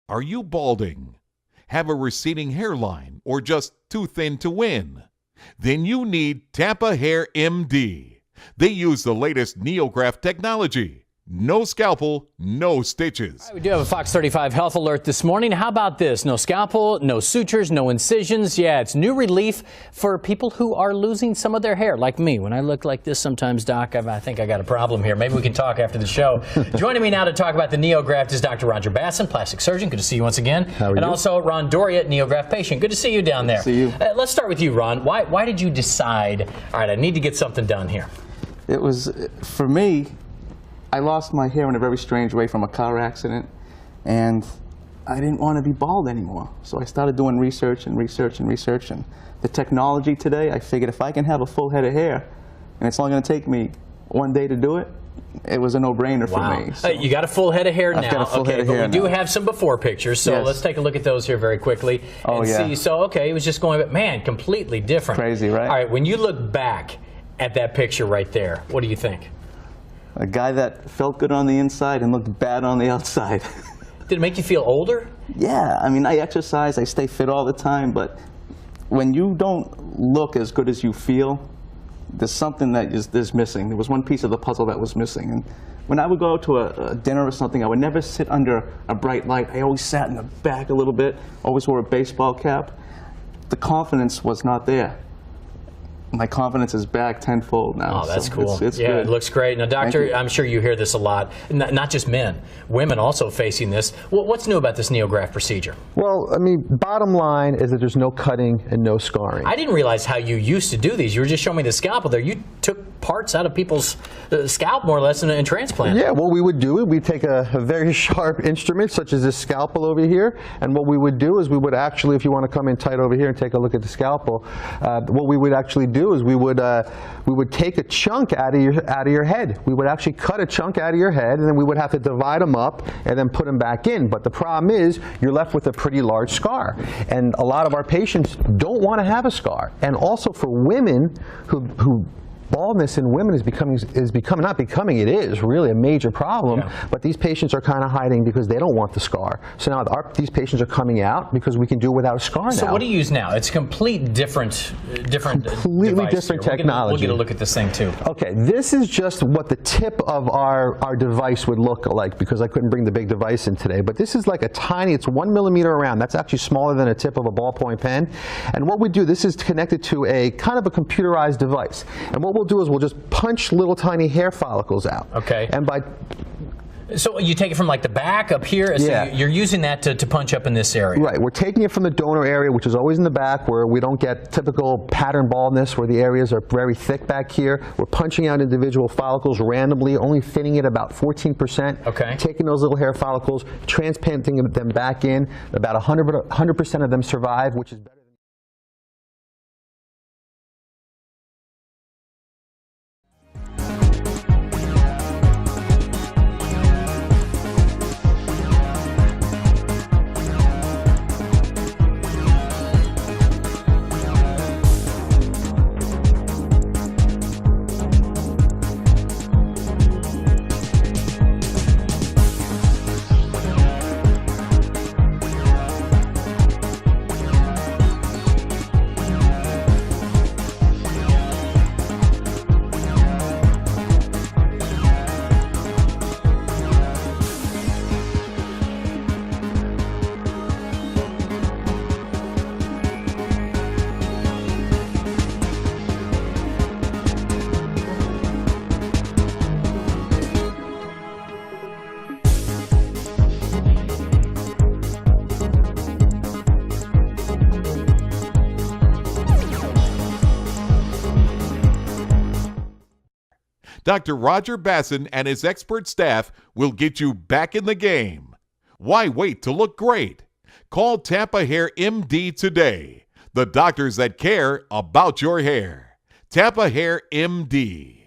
Are you balding? Have a receding hairline or just too thin to win? Then you need Tampa Hair MD. They use the latest NeoGraft technology. No scalpel, no stitches. We do have a Fox 35 health alert this morning. How about this? No scalpel, no sutures, no incisions. Yeah, it's new relief for people who are losing some of their hair, like me. When I look like this sometimes, Doc, I think I got a problem here. Maybe we can talk after the show. Joining me now to talk about the NeoGraft is Dr. Roger Basson, plastic surgeon. Good to see you once again. How are you? And also Ron Doria, NeoGraft patient. Good to see you down there. See you. Let's start with you, Ron. Why did you decide, all right, I need to get something done here? It was, for me, I lost my hair in a very strange way from a car accident, and I didn't want to be bald anymore. So I started doing research and research and research. And the technology today, I figured if I can have a full head of hair, and it's only going to take me one day to do it, it was a no-brainer for me. So you got a full head of hair now. I've got a full head of hair but we do now. have some before pictures, so Yes. let's take a look at those here very quickly and see. So, okay, it was just going, but man, completely different. Crazy, right? All right, when you look back at that picture right there, what do you think? A guy that felt good on the inside and looked bad on the outside. Did it make you feel older? Yeah, I mean, I exercise, I stay fit all the time, but when you don't look as good as you feel, there's something that is missing. There was one piece of the puzzle that was missing. And when I would go to a dinner or something, I would never sit under a bright light. I always sat in the back a little bit, always wore a baseball cap. The confidence was not there. My confidence is back tenfold now. Oh, that's so cool. It's yeah, good. It looks great. Now, Doctor, I'm sure you hear this a lot. Not just men, women also facing this. What's new about this NeoGraft procedure? Well, I mean, bottom line is that there's no cutting and no scarring. I didn't realize how you used to do these. You were just showing me the scalpel there. You took parts out of people's scalp, more or less, and transplanted. Yeah, what we would do is we'd take a very sharp instrument, such as this scalpel over here, and what we would do is we would actually, if you want to come in tight over here and take a look at the scalpel, what we would actually do is we would take a chunk out of your head. We would actually cut a chunk out of your head, and then we would have to divide them up and then put them back in. But the problem is you're left with a pretty large scar, and a lot of our patients don't want to have a scar. And also for women who baldness in women it is really a major problem, but these patients are kind of hiding because they don't want the scar. So now these patients are coming out because we can do it without a scar now. So what do you use now? It's completely different completely different technology. We'll get a look at this thing too. Okay, this is just what the tip of our device would look like, because I couldn't bring the big device in today, but this is like a tiny, it's 1 millimeter around. That's actually smaller than a tip of a ballpoint pen. And what we do, this is connected to a kind of a computerized device. And what we'll do is we'll just punch little tiny hair follicles out. Okay. And so you take it from like the back up here, so yeah. You're using that to punch up in this area. Right, we're taking it from the donor area, which is always in the back, where we don't get typical pattern baldness, where the areas are very thick back here. We're punching out individual follicles randomly, only thinning it about 14%. Okay. Taking those little hair follicles, transplanting them back in. About 100% of them survive, which is better. Dr. Roger Basson and his expert staff will get you back in the game. Why wait to look great? Call Tampa Hair MD today. The doctors that care about your hair. Tampa Hair MD.